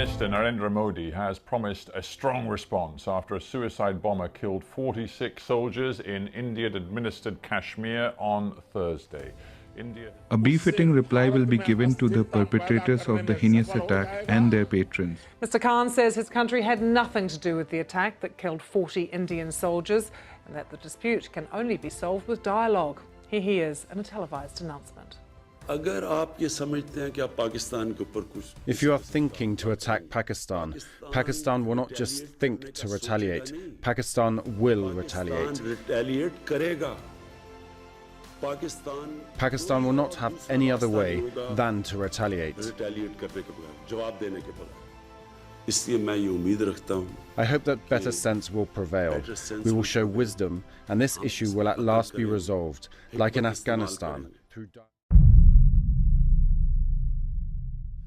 Minister Narendra Modi has promised a strong response after a suicide bomber killed 46 soldiers in Indian-administered Kashmir on Thursday. A befitting reply will be given to the perpetrators of the heinous attack and their patrons. Mr. Khan says his country had nothing to do with the attack that killed 40 Indian soldiers and that the dispute can only be solved with dialogue. Here he is in a televised announcement. If you are thinking to attack Pakistan, Pakistan will not just think to retaliate. Pakistan will retaliate. Pakistan will not have any other way than to retaliate. I hope that better sense will prevail. We will show wisdom, and this issue will at last be resolved, like in Afghanistan.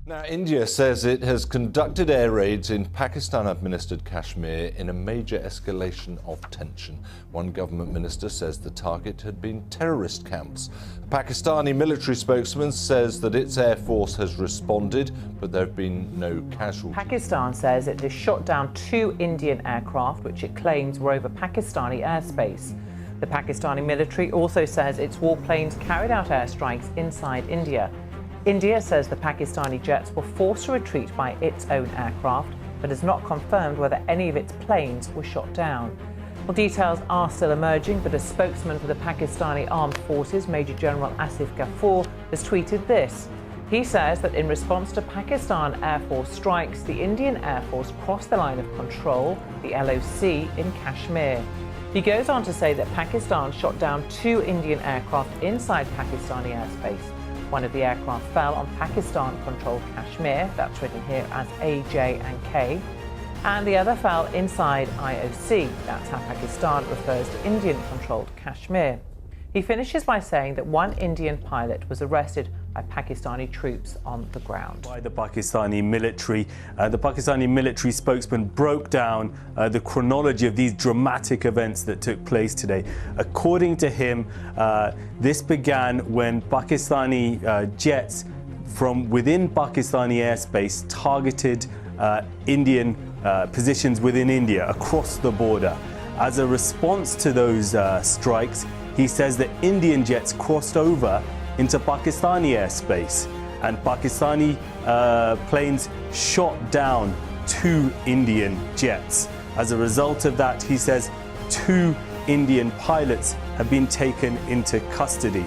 Now, India says it has conducted air raids in Pakistan-administered Kashmir in a major escalation of tension. One government minister says the target had been terrorist camps. A Pakistani military spokesman says that its air force has responded, but there have been no casualties. Pakistan says it has shot down 2 Indian aircraft, which it claims were over Pakistani airspace. The Pakistani military also says its warplanes carried out airstrikes inside India. India says the Pakistani jets were forced to retreat by its own aircraft, but has not confirmed whether any of its planes were shot down. Well, details are still emerging, but a spokesman for the Pakistani Armed Forces, Major General Asif Ghafoor, has tweeted this. He says that in response to Pakistan Air Force strikes, the Indian Air Force crossed the line of control, the LOC, in Kashmir. He goes on to say that Pakistan shot down 2 Indian aircraft inside Pakistani airspace. One of the aircraft fell on Pakistan-controlled Kashmir, that's written here as A, J and K, and the other fell inside IOC, that's how Pakistan refers to Indian-controlled Kashmir. He finishes by saying that one Indian pilot was arrested by Pakistani troops on the ground. By the Pakistani military. The Pakistani military spokesman broke down the chronology of these dramatic events that took place today. According to him, this began when Pakistani jets from within Pakistani airspace targeted Indian positions within India across the border. As a response to those strikes, he says that Indian jets crossed over into Pakistani airspace, and Pakistani planes shot down 2 Indian jets. As a result of that, he says 2 Indian pilots have been taken into custody.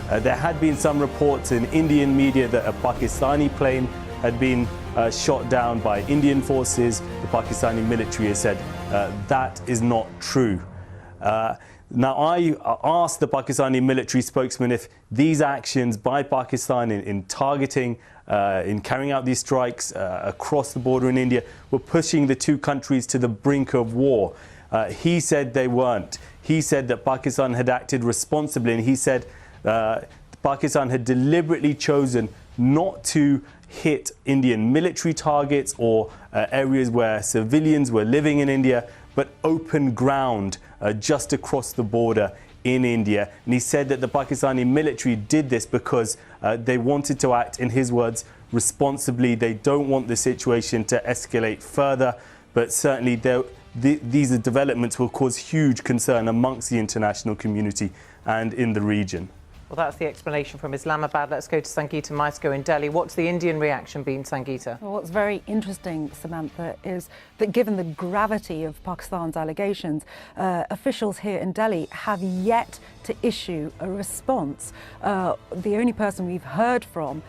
There had been some reports in Indian media that a Pakistani plane had been shot down by Indian forces. The Pakistani military has said that is not true. Now, I asked the Pakistani military spokesman if these actions by Pakistan in targeting, in carrying out these strikes across the border in India were pushing the 2 countries to the brink of war. He said they weren't. He said that Pakistan had acted responsibly, and he said Pakistan had deliberately chosen not to hit Indian military targets or areas where civilians were living in India, but open ground just across the border in India. And he said that the Pakistani military did this because they wanted to act, in his words, responsibly. They don't want the situation to escalate further, but certainly these developments will cause huge concern amongst the international community and in the region. Well, that's the explanation from Islamabad. Let's go to Sangeeta Maisco in Delhi. What's the Indian reaction been, Sangeeta? Well, what's very interesting, Samantha, is that given the gravity of Pakistan's allegations, officials here in Delhi have yet to issue a response. The only person we've heard from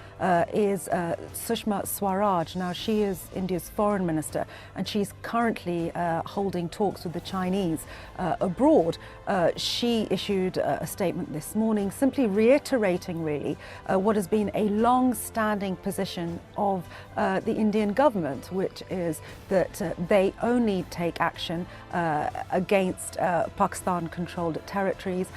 is Sushma Swaraj. Now, she is India's foreign minister, and she's currently holding talks with the Chinese abroad. She issued a statement this morning simply reiterating really what has been a long-standing position of the Indian government, which is that they only take action against Pakistan-controlled territories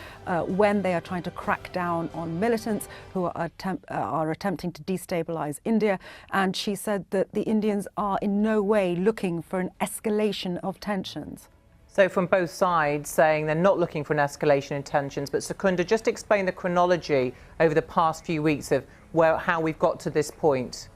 when they are trying to crack down on militants who are attempting to destabilize India. And she said that the Indians are in no way looking for an escalation of tensions. So from both sides saying they're not looking for an escalation in tensions, but Secunda, just explain the chronology over the past few weeks of how we've got to this point.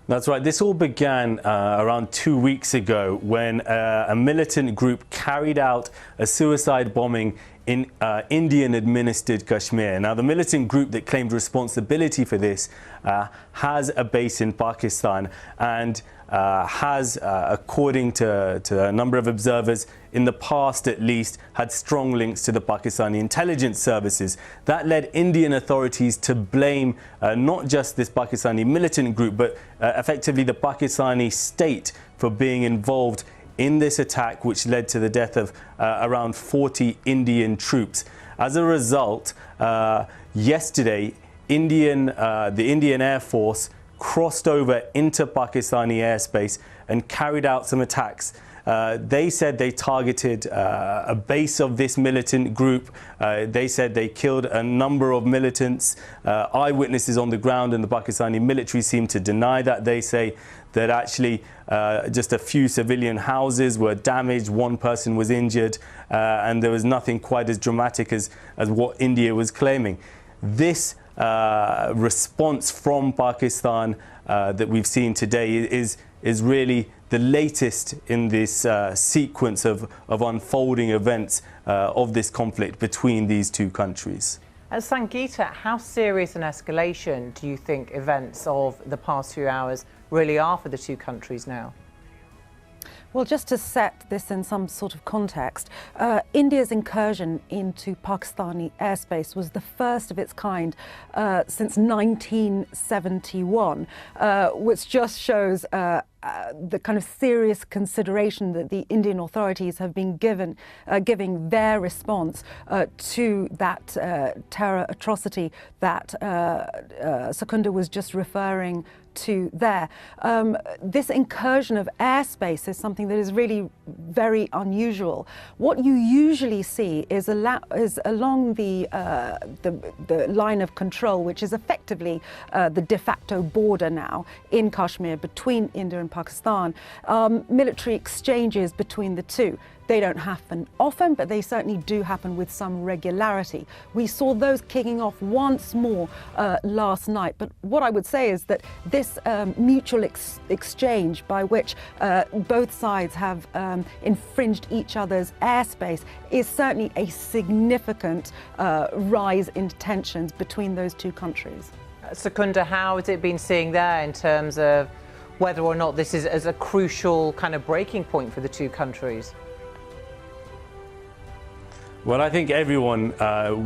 That's right. This all began around 2 weeks ago when a militant group carried out a suicide bombing in Indian-administered Kashmir. Now, the militant group that claimed responsibility for this has a base in Pakistan and has, according to a number of observers, in the past at least, had strong links to the Pakistani intelligence services. That led Indian authorities to blame not just this Pakistani militant group, but effectively the Pakistani state for being involved in this attack, which led to the death of around 40 Indian troops. As a result, yesterday, the Indian Air Force crossed over into Pakistani airspace and carried out some attacks. They said they targeted a base of this militant group. They said they killed a number of militants. Eyewitnesses on the ground and the Pakistani military seem to deny that. They say that actually just a few civilian houses were damaged, one person was injured, and there was nothing quite as dramatic as what India was claiming. This response from Pakistan that we've seen today is really the latest in this sequence of unfolding events of this conflict between these two countries. Sangeeta, how serious an escalation do you think events of the past few hours really are for the two countries now? Well, just to set this in some sort of context, India's incursion into Pakistani airspace was the first of its kind since 1971, which just shows the kind of serious consideration that the Indian authorities have been giving their response to that terror atrocity that Secunda was just referring to there. This incursion of airspace is something that is really very unusual. What you usually see is along the line of control, which is effectively the de facto border now in Kashmir between India and Pakistan, military exchanges between the two. They don't happen often, but they certainly do happen with some regularity. We saw those kicking off once more last night. But what I would say is that this mutual exchange by which both sides have infringed each other's airspace is certainly a significant rise in tensions between those two countries. Secunda, how has it been seeing there in terms of whether or not this is as a crucial kind of breaking point for the two countries? Well, I think everyone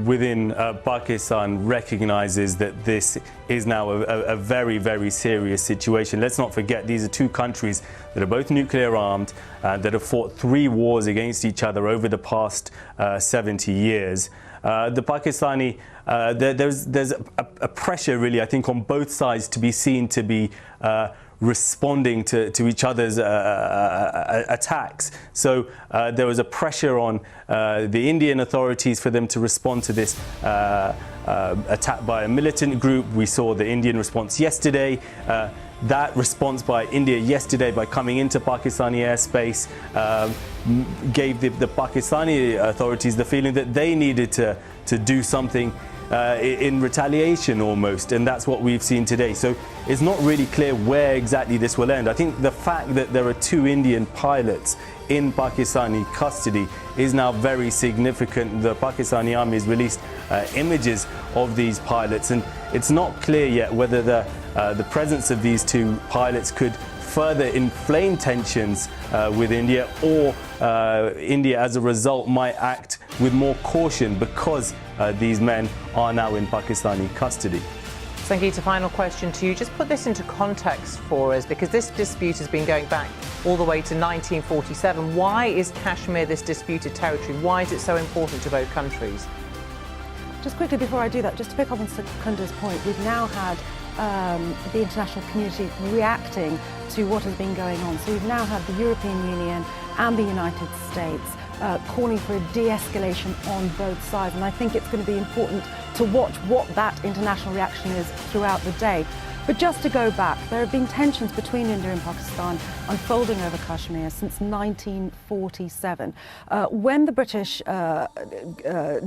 within Pakistan recognizes that this is now a very, very serious situation. Let's not forget, these are two countries that are both nuclear armed, that have fought 3 wars against each other over the past 70 years. The Pakistani, there's a pressure really, I think, on both sides to be seen to be responding to each other's attacks. So there was a pressure on the Indian authorities for them to respond to this attack by a militant group. We saw the Indian response yesterday. That response by India yesterday by coming into Pakistani airspace gave the Pakistani authorities the feeling that they needed to do something in retaliation almost, and that's what we've seen today. So it's not really clear where exactly this will end. I think the fact that there are 2 Indian pilots in Pakistani custody is now very significant. The Pakistani army has released images of these pilots, and it's not clear yet whether the presence of these 2 pilots could further inflame tensions with India, or India as a result might act with more caution because these men are now in Pakistani custody. Sangeeta, final question to you. Just put this into context for us, because this dispute has been going back all the way to 1947. Why is Kashmir this disputed territory? Why is it so important to both countries? Just quickly before I do that, just to pick up on Secunda's point, we've now had the international community reacting to what has been going on. So we've now had the European Union and the United States calling for a de-escalation on both sides. And I think it's going to be important to watch what that international reaction is throughout the day. But just to go back, there have been tensions between India and Pakistan unfolding over Kashmir since 1947. When the British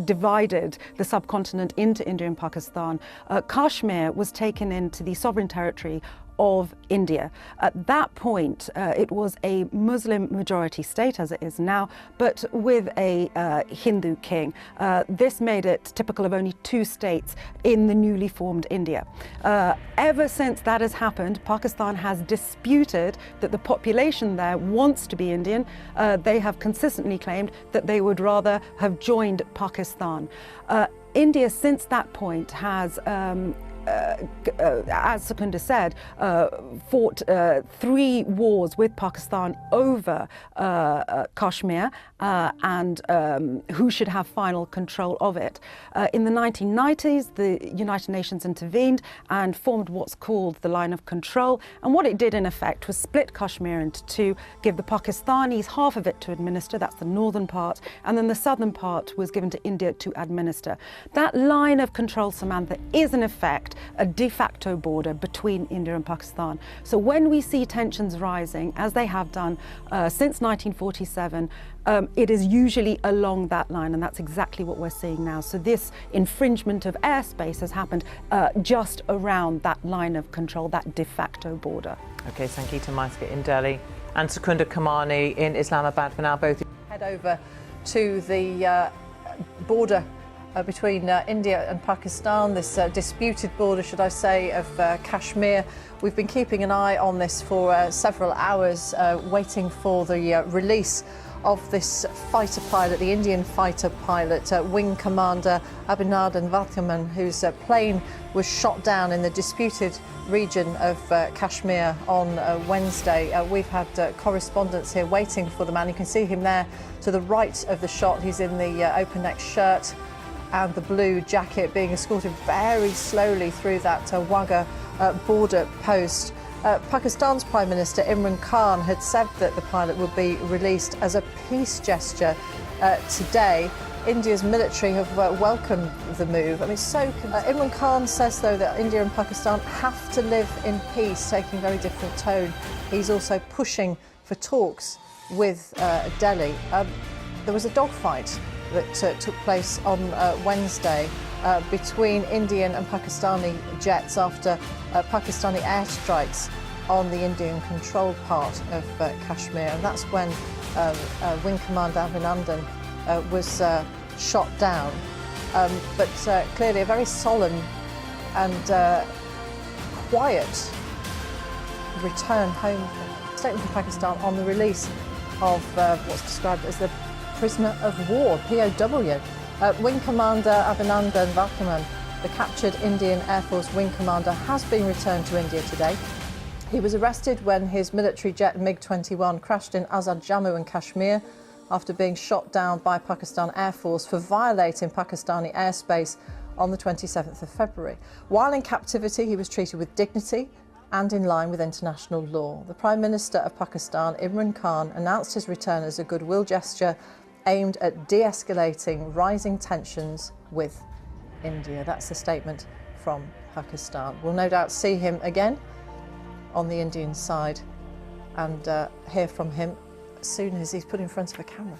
divided the subcontinent into India and Pakistan, Kashmir was taken into the sovereign territory of India. At that point, it was a Muslim majority state, as it is now, but with a Hindu king. This made it typical of only 2 states in the newly formed India. Ever since that has happened, Pakistan has disputed that the population there wants to be Indian. They have consistently claimed that they would rather have joined Pakistan. India, since that point, has as Secunda said, fought 3 wars with Pakistan over Kashmir and who should have final control of it. In the 1990s, the United Nations intervened and formed what's called the Line of Control. And what it did, in effect, was split Kashmir into 2, give the Pakistanis half of it to administer, that's the northern part, and then the southern part was given to India to administer. That line of control, Samantha, is in effect a de facto border between India and Pakistan. So when we see tensions rising, as they have done since 1947, it is usually along that line, and that's exactly what we're seeing now. So this infringement of airspace has happened just around that line of control, that de facto border. OK, Sangeeta Maiska in Delhi and Secunda Kamani in Islamabad for now. Both head over to the border between India and Pakistan, this disputed border, should I say, of Kashmir. We've been keeping an eye on this for several hours, waiting for the release of this fighter pilot, the Indian fighter pilot, Wing Commander Abhinandan Varthaman, whose plane was shot down in the disputed region of Kashmir on Wednesday. We've had correspondents here waiting for the man. You can see him there to the right of the shot. He's in the open-neck shirt and the blue jacket, being escorted very slowly through that Wagah border post. Pakistan's Prime Minister Imran Khan had said that the pilot would be released as a peace gesture today. India's military have welcomed the move. I mean, Imran Khan says, though, that India and Pakistan have to live in peace, taking a very different tone. He's also pushing for talks with Delhi. There was a dogfight that took place on Wednesday between Indian and Pakistani jets after Pakistani airstrikes on the Indian-controlled part of Kashmir, and that's when Wing Commander Abhinandan was shot down. But clearly a very solemn and quiet return home statement from Pakistan on the release of what's described as the prisoner of war, POW. Wing Commander Abhinandan Varthaman, the captured Indian Air Force Wing Commander, has been returned to India today. He was arrested when his military jet MiG-21 crashed in Azad Jammu and Kashmir after being shot down by Pakistan Air Force for violating Pakistani airspace on the 27th of February. While in captivity, he was treated with dignity and in line with international law. The Prime Minister of Pakistan, Imran Khan, announced his return as a goodwill gesture aimed at de-escalating rising tensions with India. That's the statement from Pakistan. We'll no doubt see him again on the Indian side and hear from him as soon as he's put in front of a camera.